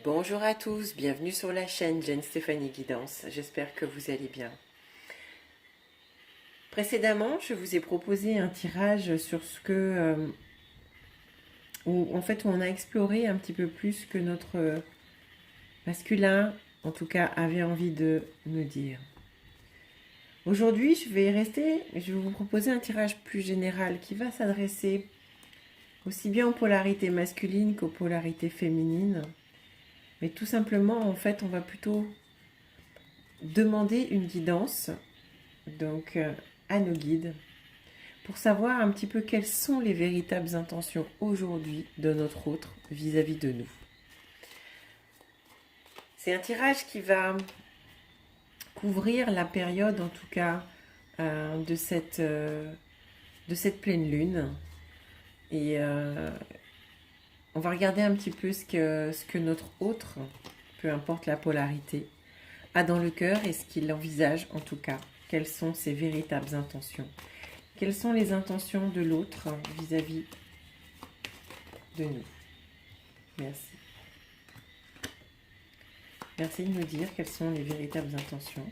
Bonjour à tous, bienvenue sur la chaîne Jen Stéphanie Guidance, j'espère que vous allez bien. Précédemment, je vous ai proposé un tirage sur ce que... où on a exploré un petit peu plus que notre masculin, en tout cas, avait envie de nous dire. Aujourd'hui, je vais vous proposer un tirage plus général qui va s'adresser aussi bien aux polarités masculines qu'aux polarités féminines. Mais tout simplement, en fait, on va plutôt demander une guidance donc à nos guides pour savoir un petit peu quelles sont les véritables intentions aujourd'hui de notre autre vis-à-vis de nous. C'est un tirage qui va couvrir la période en tout cas de cette pleine lune et on va regarder un petit peu ce que notre autre, peu importe la polarité, a dans le cœur et ce qu'il envisage en tout cas. Quelles sont ses véritables intentions? Quelles sont les intentions de l'autre vis-à-vis de nous? Merci. Merci de nous dire quelles sont les véritables intentions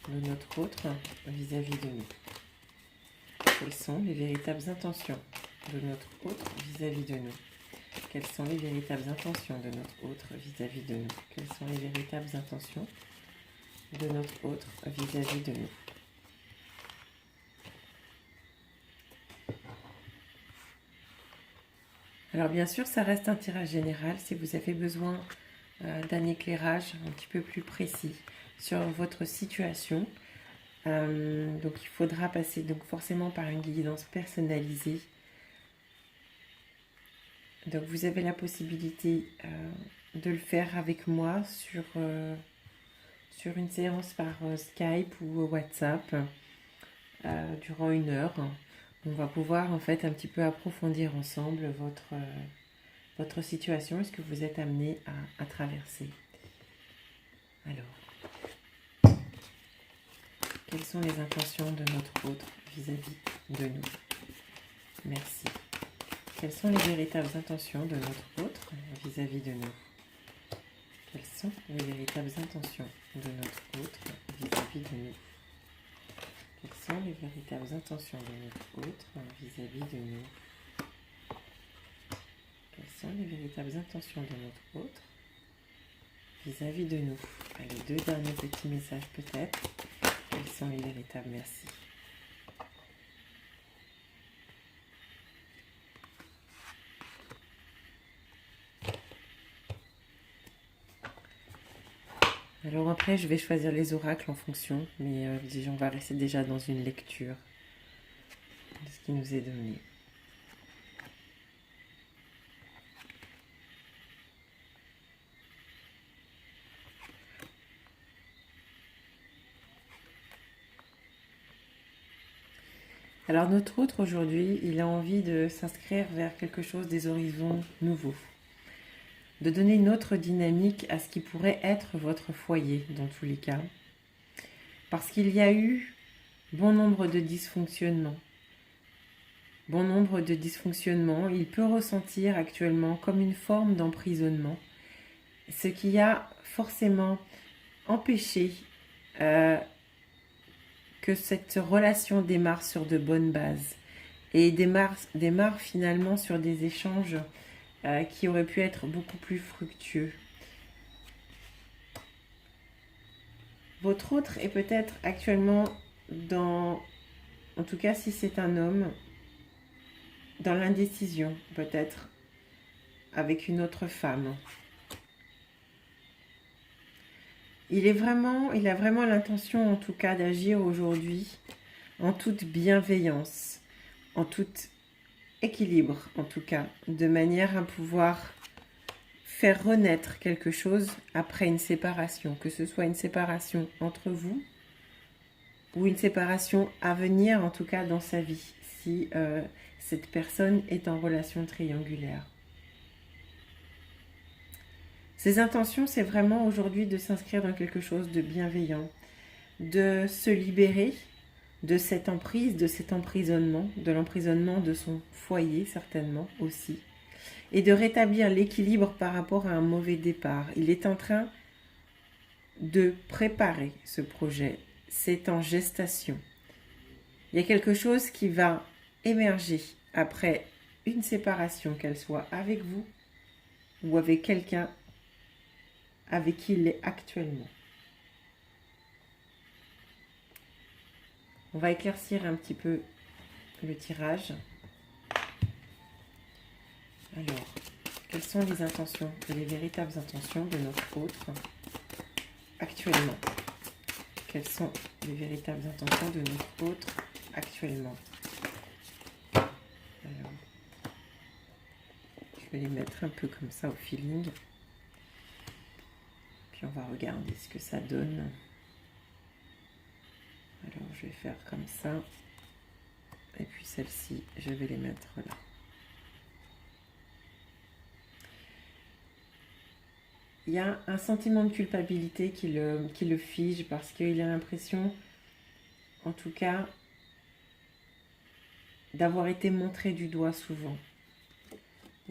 de notre autre vis-à-vis de nous. Quelles sont les véritables intentions de notre autre vis-à-vis de nous? Quelles sont les véritables intentions de notre autre vis-à-vis de nous? Quelles sont les véritables intentions de notre autre vis-à-vis de nous? Alors bien sûr, ça reste un tirage général. Si vous avez besoin d'un éclairage un petit peu plus précis sur votre situation, donc il faudra passer donc forcément par une guidance personnalisée. Donc vous avez la possibilité de le faire avec moi sur une séance par Skype ou WhatsApp durant 1 heure. On va pouvoir en fait un petit peu approfondir ensemble votre situation et ce que vous êtes amené à traverser. Alors, quelles sont les intentions de notre autre vis-à-vis de nous? Merci. Quelles sont les véritables intentions de notre autre vis-à-vis de nous? Quelles sont les véritables intentions de notre autre vis-à-vis de nous? Quelles sont les véritables intentions de notre autre vis-à-vis de nous? Quelles sont les véritables intentions de notre autre vis-à-vis de nous? Allez, 2 derniers petits messages peut-être. Quels sont les véritables? Merci. Alors après, je vais choisir les oracles en fonction, mais on va rester déjà dans une lecture de ce qui nous est donné. Alors notre autre aujourd'hui, il a envie de s'inscrire vers quelque chose des horizons nouveaux, de donner une autre dynamique à ce qui pourrait être votre foyer dans tous les cas, parce qu'il y a eu bon nombre de dysfonctionnements. Il peut ressentir actuellement comme une forme d'emprisonnement, ce qui a forcément empêché que cette relation démarre sur de bonnes bases et démarre finalement sur des échanges qui auraient pu être beaucoup plus fructueux. Votre autre est peut-être actuellement en tout cas si c'est un homme, dans l'indécision peut-être, avec une autre femme. Il a vraiment l'intention en tout cas d'agir aujourd'hui en toute bienveillance, en tout équilibre en tout cas, de manière à pouvoir faire renaître quelque chose après une séparation, que ce soit une séparation entre vous ou une séparation à venir en tout cas dans sa vie, si cette personne est en relation triangulaire. Ses intentions, c'est vraiment aujourd'hui de s'inscrire dans quelque chose de bienveillant, de se libérer de cette emprise, de cet emprisonnement, de l'emprisonnement de son foyer certainement aussi, et de rétablir l'équilibre par rapport à un mauvais départ. Il est en train de préparer ce projet. C'est en gestation. Il y a quelque chose qui va émerger après une séparation, qu'elle soit avec vous ou avec quelqu'un avec qui il est actuellement. On va éclaircir un petit peu le tirage. Alors, quelles sont les intentions, les véritables intentions de notre autre actuellement? Quelles sont les véritables intentions de notre autre actuellement? Alors, je vais les mettre un peu comme ça au feeling. Puis on va regarder ce que ça donne. Alors, je vais faire comme ça. Et puis celle-ci, je vais les mettre là. Il y a un sentiment de culpabilité qui le fige parce qu'il a l'impression, en tout cas, d'avoir été montré du doigt souvent.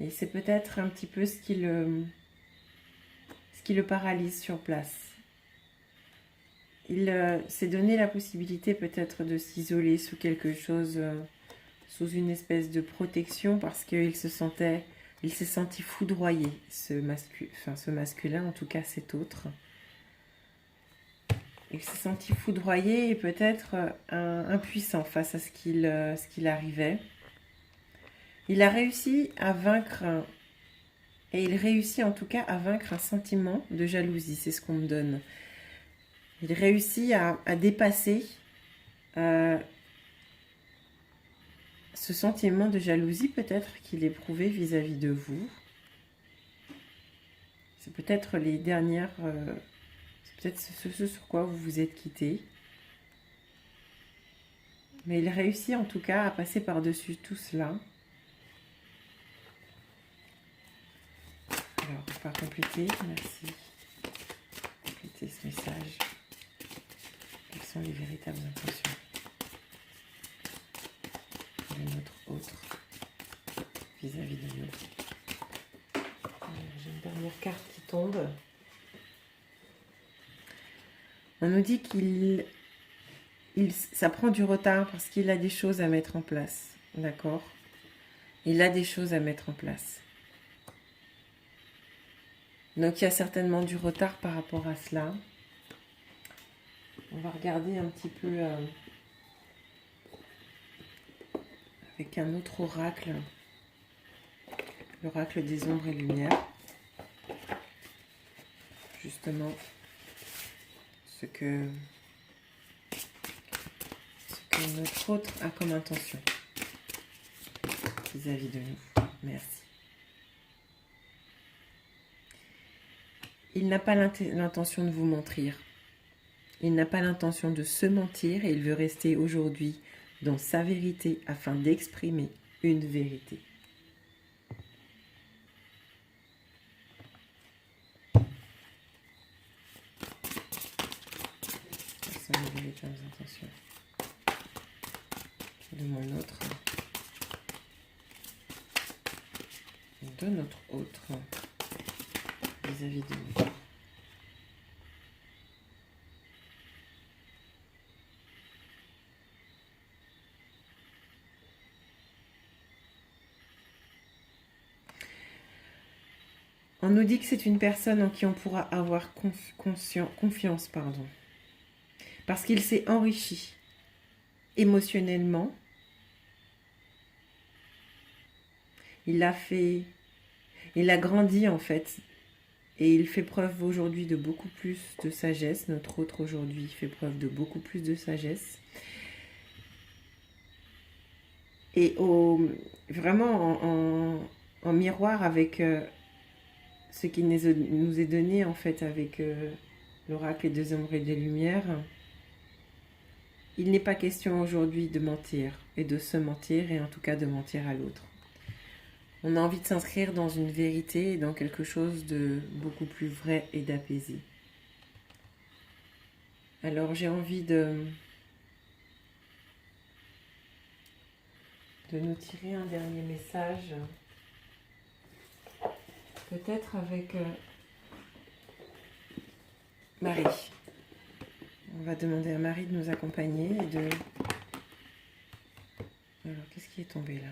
Et c'est peut-être un petit peu ce qui le paralyse sur place. Il s'est donné la possibilité peut-être de s'isoler sous quelque chose, sous une espèce de protection parce qu'il s'est senti foudroyé, ce masculin, en tout cas cet autre. Il s'est senti foudroyé et peut-être impuissant face à ce qu'il arrivait. Il a réussi à vaincre, et il réussit en tout cas à vaincre un sentiment de jalousie, c'est ce qu'on me donne. Il réussit à dépasser ce sentiment de jalousie peut-être qu'il éprouvait vis-à-vis de vous. C'est peut-être les dernières... c'est peut-être ce sur quoi vous vous êtes quittés. Mais il réussit en tout cas à passer par-dessus tout cela. Alors, on va compléter, merci. Compléter ce message. Quelles sont les véritables intentions de notre autre vis-à-vis de nous? J'ai une dernière carte qui tombe. On nous dit ça prend du retard parce qu'il a des choses à mettre en place. D'accord? Il a des choses à mettre en place. Donc il y a certainement du retard par rapport à cela. On va regarder un petit peu avec un autre oracle. L'oracle des ombres et lumières. Justement, ce que notre autre a comme intention vis-à-vis de nous. Merci. Il n'a pas l'intention de vous mentir. Il n'a pas l'intention de se mentir et il veut rester aujourd'hui dans sa vérité afin d'exprimer une vérité. Quelles sont les véritables intentions de mon autre, de notre autre vis-à-vis de nous? On nous dit que c'est une personne en qui on pourra avoir confiance, parce qu'il s'est enrichi émotionnellement. Il a grandi en fait, et il fait preuve aujourd'hui de beaucoup plus de sagesse. Notre autre aujourd'hui fait preuve de beaucoup plus de sagesse. Et vraiment en miroir avec ce qui nous est donné en fait avec l'oracle des ombres et des lumières, il n'est pas question aujourd'hui de mentir et de se mentir et en tout cas de mentir à l'autre. On a envie de s'inscrire dans une vérité et dans quelque chose de beaucoup plus vrai et d'apaisé. Alors j'ai envie de nous tirer un dernier message peut-être avec Marie. On va demander à Marie de nous accompagner et de... Alors, qu'est-ce qui est tombé là?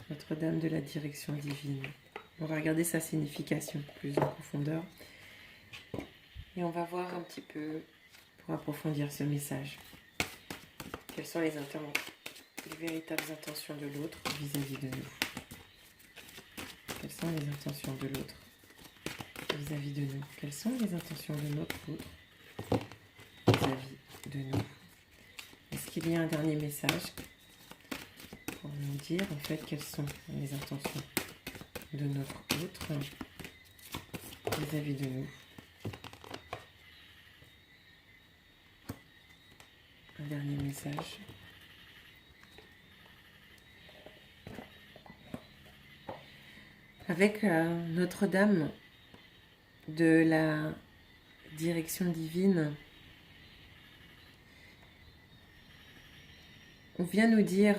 Notre-Dame de la direction divine. On va regarder sa signification plus en profondeur. Et on va voir un petit peu, pour approfondir ce message, quelles sont les véritables intentions de l'autre vis-à-vis de nous. Quelles sont les intentions de l'autre vis-à-vis de nous? Quelles sont les intentions de notre autre vis-à-vis de nous? Est-ce qu'il y a un dernier message pour nous dire en fait quelles sont les intentions de notre autre vis-à-vis de nous? Un dernier message. Avec Notre-Dame de la direction divine, on vient nous dire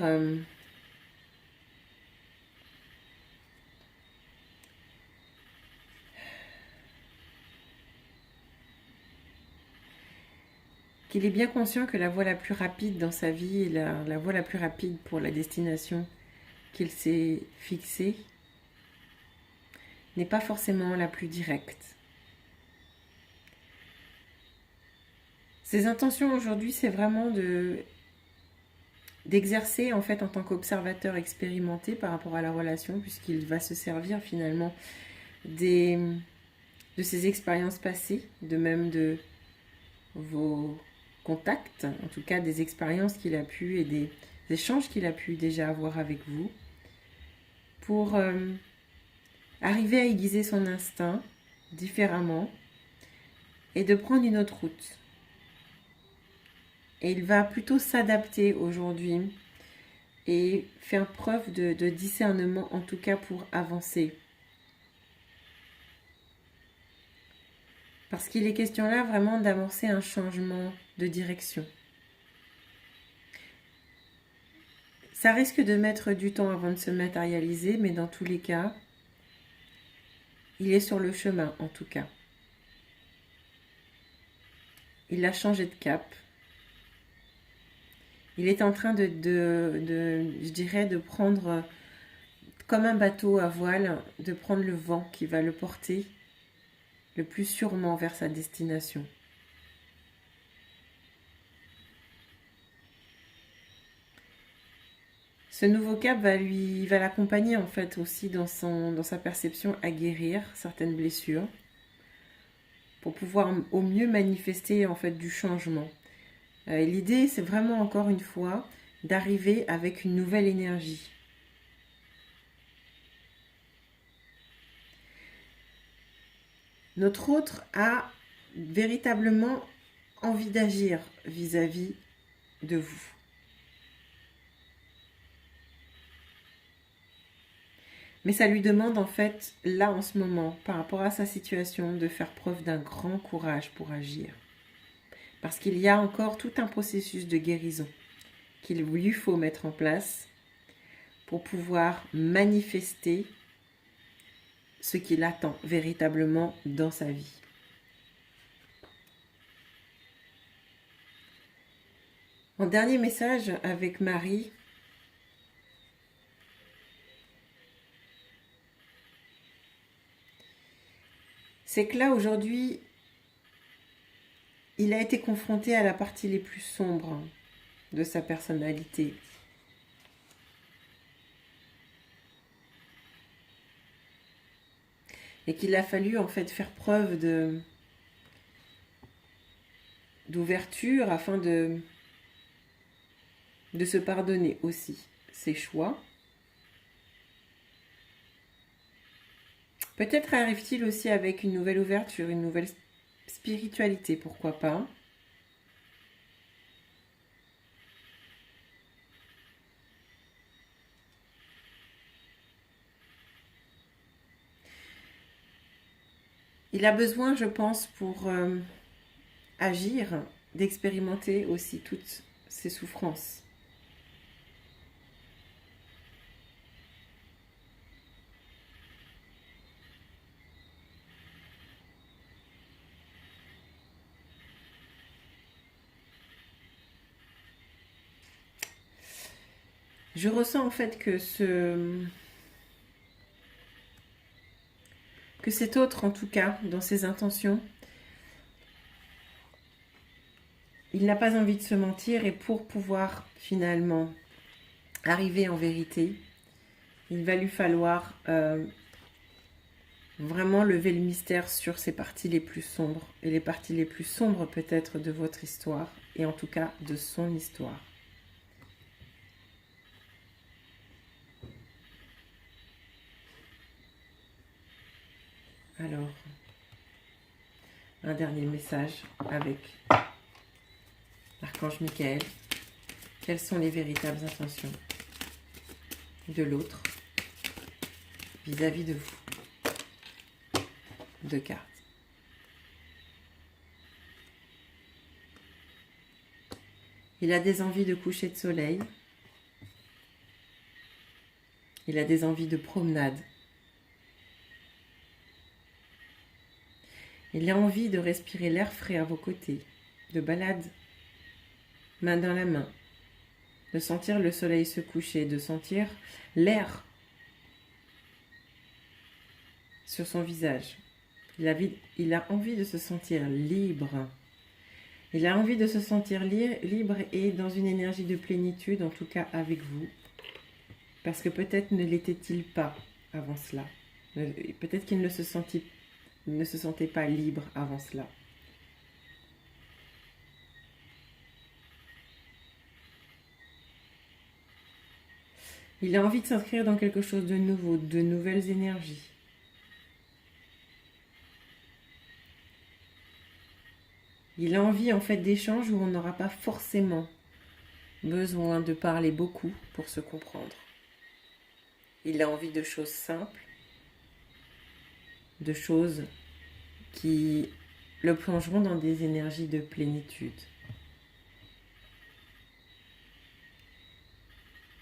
qu'il est bien conscient que la voie la plus rapide dans sa vie, la voie la plus rapide pour la destination qu'il s'est fixée, n'est pas forcément la plus directe. Ses intentions aujourd'hui, c'est vraiment d'exercer en fait en tant qu'observateur expérimenté par rapport à la relation, puisqu'il va se servir finalement de ses expériences passées, de même de vos contacts, en tout cas des expériences qu'il a pu et des échanges qu'il a pu déjà avoir avec vous, pour arriver à aiguiser son instinct différemment et de prendre une autre route. Et il va plutôt s'adapter aujourd'hui et faire preuve de discernement, en tout cas pour avancer. Parce qu'il est question là vraiment d'amorcer un changement de direction. Ça risque de mettre du temps avant de se matérialiser, mais dans tous les cas, il est sur le chemin en tout cas. Il a changé de cap. Il est en train je dirais, de prendre, comme un bateau à voile, de prendre le vent qui va le porter le plus sûrement vers sa destination. Ce nouveau cap va l'accompagner en fait aussi dans sa perception à guérir certaines blessures pour pouvoir au mieux manifester en fait du changement. L'idée, c'est vraiment encore une fois d'arriver avec une nouvelle énergie. Notre autre a véritablement envie d'agir vis-à-vis de vous. Mais ça lui demande en fait, là en ce moment, par rapport à sa situation, de faire preuve d'un grand courage pour agir. Parce qu'il y a encore tout un processus de guérison qu'il lui faut mettre en place pour pouvoir manifester ce qu'il attend véritablement dans sa vie. En dernier message avec Marie, c'est que là aujourd'hui, il a été confronté à la partie les plus sombres de sa personnalité. Et qu'il a fallu en fait faire preuve d'ouverture afin de se pardonner aussi ses choix. Peut-être arrive-t-il aussi avec une nouvelle ouverture, une nouvelle spiritualité, pourquoi pas. Il a besoin, je pense, pour agir, d'expérimenter aussi toutes ses souffrances. Je ressens en fait que cet autre, en tout cas, dans ses intentions, il n'a pas envie de se mentir et pour pouvoir finalement arriver en vérité, il va lui falloir vraiment lever le mystère sur ses parties les plus sombres et les parties les plus sombres peut-être de votre histoire et en tout cas de son histoire. Alors, un dernier message avec l'archange Michael. Quelles sont les véritables intentions de l'autre vis-à-vis de vous? 2 cartes. Il a des envies de coucher de soleil. Il a des envies de promenade. Il a envie de respirer l'air frais à vos côtés, de balade main dans la main, de sentir le soleil se coucher, de sentir l'air sur son visage. Il a envie de se sentir libre. Il a envie de se sentir libre et dans une énergie de plénitude, en tout cas avec vous. Parce que peut-être ne l'était-il pas avant cela. Peut-être qu'il ne se sentait pas libre avant cela. Il a envie de s'inscrire dans quelque chose de nouveau, de nouvelles énergies. Il a envie en fait d'échanges où on n'aura pas forcément besoin de parler beaucoup pour se comprendre. Il a envie de choses simples, de choses qui le plongeront dans des énergies de plénitude.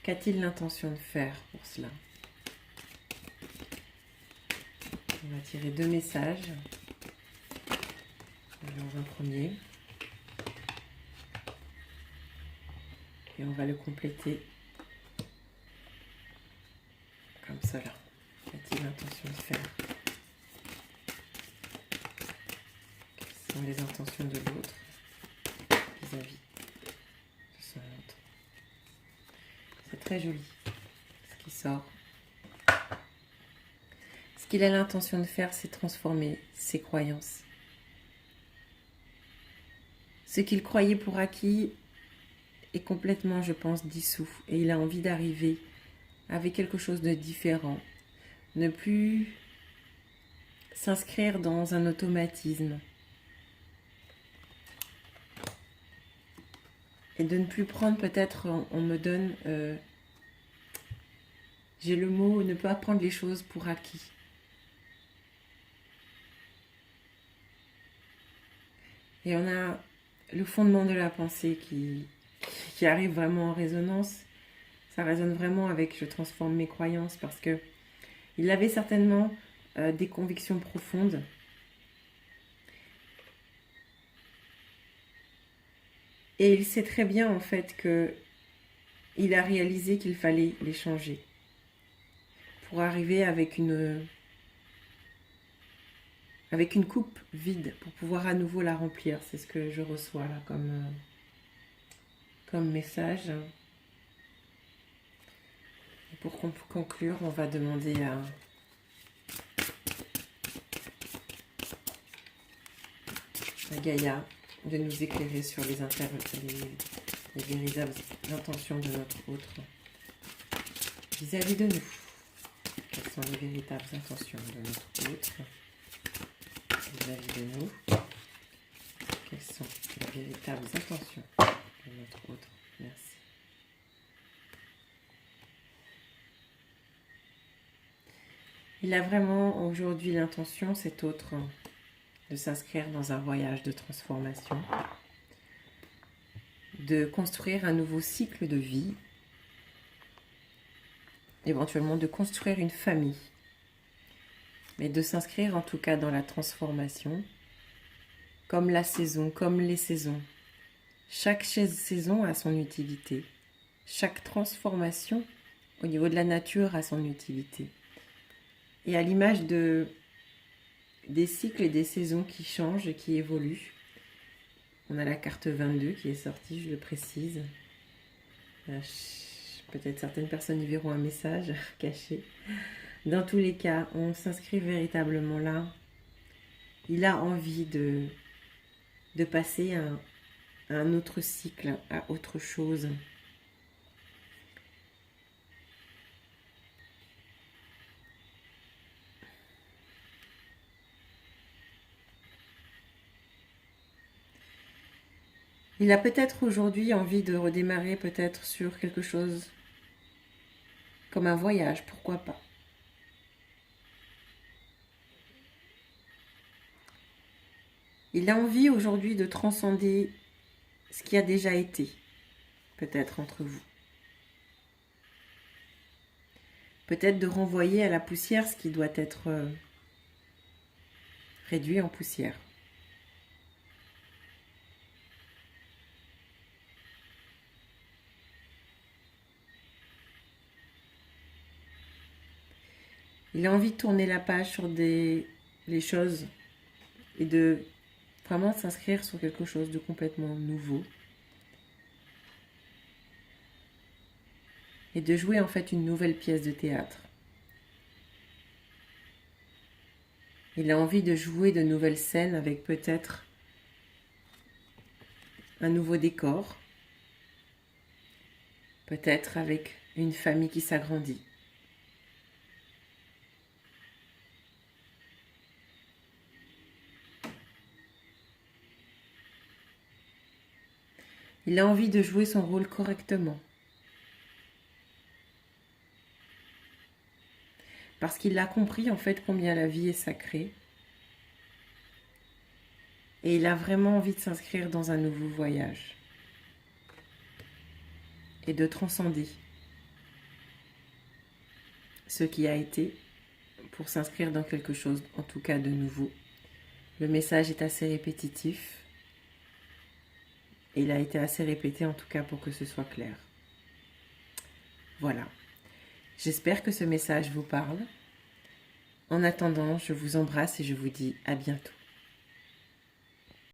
Qu'a-t-il l'intention de faire pour cela? On va tirer 2 messages. Alors un premier. Et on va le compléter comme cela. Qu'a-t-il l'intention de faire? Quelles sont les intentions de l'autre vis-à-vis de son autre? C'est très joli ce qui sort. Ce qu'il a l'intention de faire, c'est transformer ses croyances. Ce qu'il croyait pour acquis est complètement, je pense, dissous. Et il a envie d'arriver avec quelque chose de différent. Ne plus s'inscrire dans un automatisme. Et de ne plus prendre peut-être, on me donne, j'ai le mot, ne pas prendre les choses pour acquis. Et on a le fondement de la pensée qui arrive vraiment en résonance. Ça résonne vraiment avec je transforme mes croyances parce que il avait certainement des convictions profondes. Et il sait très bien en fait que il a réalisé qu'il fallait les changer pour arriver avec une coupe vide pour pouvoir à nouveau la remplir. C'est ce que je reçois là comme message. Et pour conclure, on va demander à Gaïa de nous éclairer sur les véritables intentions de notre autre vis-à-vis de nous. Quelles sont les véritables intentions de notre autre vis-à-vis de nous? Quelles sont les véritables intentions de notre autre? Merci. Il a vraiment aujourd'hui l'intention, cet autre, de s'inscrire dans un voyage de transformation, de construire un nouveau cycle de vie, éventuellement de construire une famille, mais de s'inscrire en tout cas dans la transformation, comme les saisons. Chaque saison a son utilité. chaque transformation au niveau de la nature a son utilité. Et à l'image des cycles et des saisons qui changent et qui évoluent, on a la carte 22 qui est sortie, je le précise. Peut-être certaines personnes y verront un message caché. Dans tous les cas, on s'inscrit véritablement là. Il a envie de passer à un autre cycle, à autre chose. Il a peut-être aujourd'hui envie de redémarrer peut-être sur quelque chose comme un voyage, pourquoi pas. Il a envie aujourd'hui de transcender ce qui a déjà été, peut-être entre vous. Peut-être de renvoyer à la poussière ce qui doit être réduit en poussière. Il a envie de tourner la page sur les choses et de vraiment s'inscrire sur quelque chose de complètement nouveau. Et de jouer en fait une nouvelle pièce de théâtre. Il a envie de jouer de nouvelles scènes avec peut-être un nouveau décor, peut-être avec une famille qui s'agrandit. Il a envie de jouer son rôle correctement. Parce qu'il a compris en fait combien la vie est sacrée. Et il a vraiment envie de s'inscrire dans un nouveau voyage. Et de transcender ce qui a été pour s'inscrire dans quelque chose, en tout cas de nouveau. Le message est assez répétitif. Et il a été assez répété en tout cas pour que ce soit clair. Voilà. J'espère que ce message vous parle. En attendant, je vous embrasse et je vous dis à bientôt.